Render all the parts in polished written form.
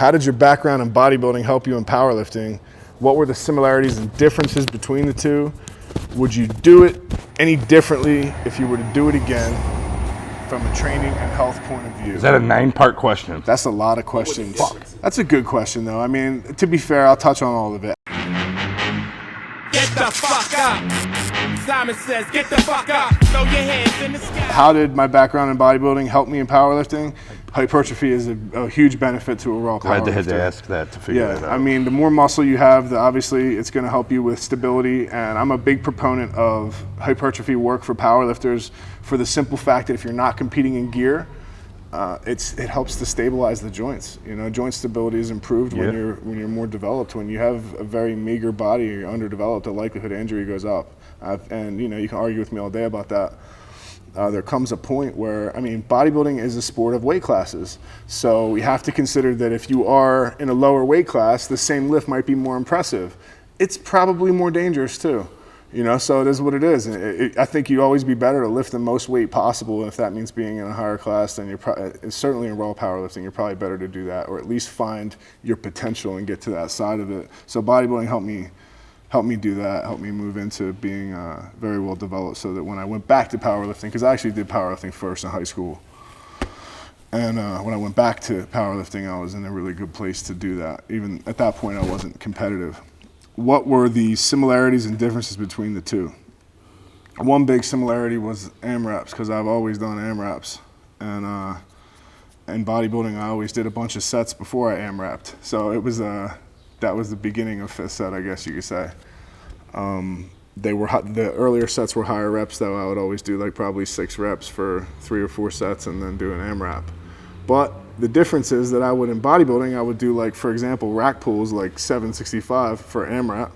How did your background in bodybuilding help you in powerlifting? What were the similarities and differences between the two? Would you do it any differently if you were to do it again from a training and health point of view? Is that a 9-part question? That's a lot of questions. That's a good question, though. I mean, to be fair, I'll touch on all of it. Get the fuck up. Simon says, get the fuck up. Throw your hands in the sky. How did my background in bodybuilding help me in powerlifting? Hypertrophy is a huge benefit to a raw powerlifter. Glad they had to ask that to figure that out. I mean, the more muscle you have, obviously it's going to help you with stability. And I'm a big proponent of hypertrophy work for powerlifters for the simple fact that if you're not competing in gear, it helps to stabilize the joints. You know, joint stability is improved when you're more developed. When you have a very meager body, or you're underdeveloped, the likelihood of injury goes up. And you know, you can argue with me all day about that. There comes a point where, I mean, bodybuilding is a sport of weight classes. So we have to consider that if you are in a lower weight class, the same lift might be more impressive. It's probably more dangerous too. You know, so it is what it is. And I think you'd always be better to lift the most weight possible. And if that means being in a higher class, then certainly in raw powerlifting, you're probably better to do that, or at least find your potential and get to that side of it. So bodybuilding helped me do that, helped me move into being very well developed, so that when I went back to powerlifting, because I actually did powerlifting first in high school, and when I went back to powerlifting, I was in a really good place to do that. Even at that point, I wasn't competitive. What were the similarities and differences between the two? One big similarity was AMRAPs, because I've always done AMRAPs, and in bodybuilding, I always did a bunch of sets before I AMRAPed. So it was that was the beginning of fifth set, I guess you could say. The earlier sets were higher reps, though. I would always do like probably 6 reps for 3 or 4 sets and then do an AMRAP. But the difference is that in bodybuilding, I would do, like, for example, rack pulls like 765 for AMRAP,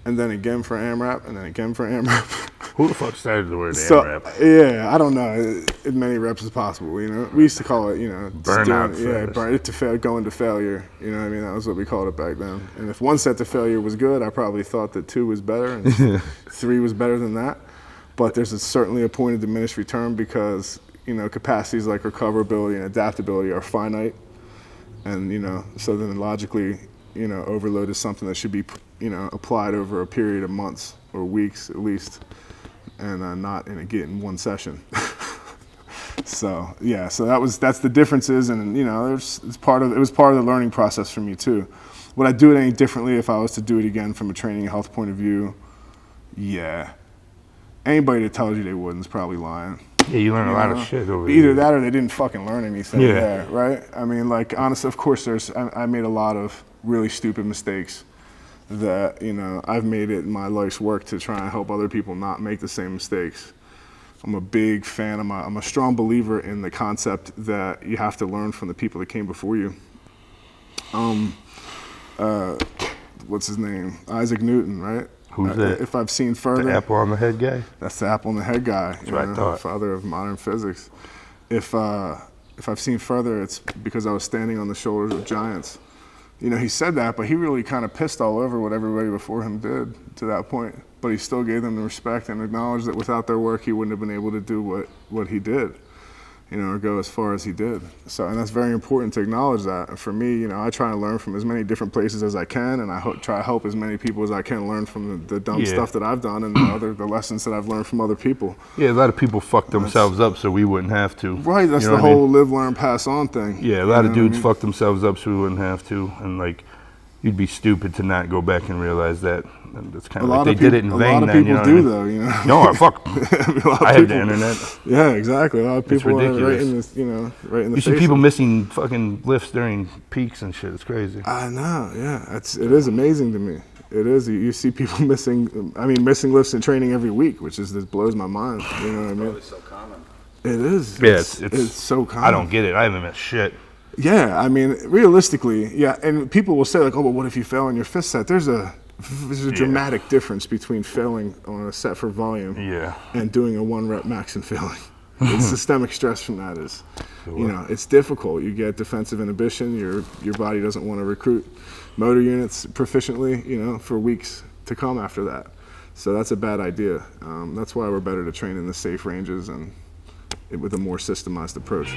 and then again for AMRAP, and then again for AMRAP. Who the fuck started the word AMRAP? Yeah, I don't know. As many reps as possible, you know. We used to call it, you know, burnout. Burn it to fail, going to failure. You know what I mean? That was what we called it back then. And if 1 set to failure was good, I probably thought that 2 was better and 3 was better than that. But there's certainly a point of diminished return, because, you know, capacities like recoverability and adaptability are finite. And, you know, so then logically, you know, overload is something that should be, you know, applied over a period of months or weeks at least, and not in one session. So yeah, so that's the differences, and you know, it was part of the learning process for me too. Would I do it any differently if I was to do it again from a training and health point of view? Yeah. Anybody that tells you they wouldn't is probably lying. Yeah, you learn a lot of shit over Either there. that or they didn't fucking learn anything there, right? I mean, like, honestly, of course, I made a lot of really stupid mistakes that, you know, I've made it in my life's work to try and help other people not make the same mistakes. I'm a big fan, I'm a strong believer in the concept that you have to learn from the people that came before you. What's his name? Isaac Newton, right? Who's that? If I've seen further. The apple on the head guy? That's the apple on the head guy. That's what I thought. Father of modern physics. If I've seen further, it's because I was standing on the shoulders of giants. You know, he said that, but he really kind of pissed all over what everybody before him did to that point. But he still gave them the respect and acknowledged that without their work, he wouldn't have been able to do what he did, you know, or go as far as he did. So, and that's very important to acknowledge that. And for me, you know, I try to learn from as many different places as I can, and I try to help as many people as I can learn from the dumb stuff that I've done and the lessons that I've learned from other people. Yeah, a lot of people fuck themselves up so we wouldn't have to. Right, that's the whole live, learn, pass on thing. Yeah, a lot of dudes fuck themselves up so we wouldn't have to, and like, you'd be stupid to not go back and realize that. And it's kind of like they did it in vain. A lot of people do, though, you know. No, fuck. I have the internet. Yeah, exactly. A lot of people are right in this, you know, right in the face. You see people missing fucking lifts during peaks and shit. It's crazy. I know. Yeah, it is amazing to me. It is. You see people missing lifts in training every week, which blows my mind. You know what I mean? It's so common. It is. Yeah, it's so common. I don't get it. I haven't missed shit. Yeah, I mean, realistically, yeah, and people will say like, oh, well, what if you fail on your fifth set? There's a dramatic difference between failing on a set for volume and doing a 1 rep max and failing. The systemic stress from that is, you know, it's difficult. You get defensive inhibition. Your body doesn't want to recruit motor units proficiently, you know, for weeks to come after that. So that's a bad idea. That's why we're better to train in the safe ranges and with a more systemized approach.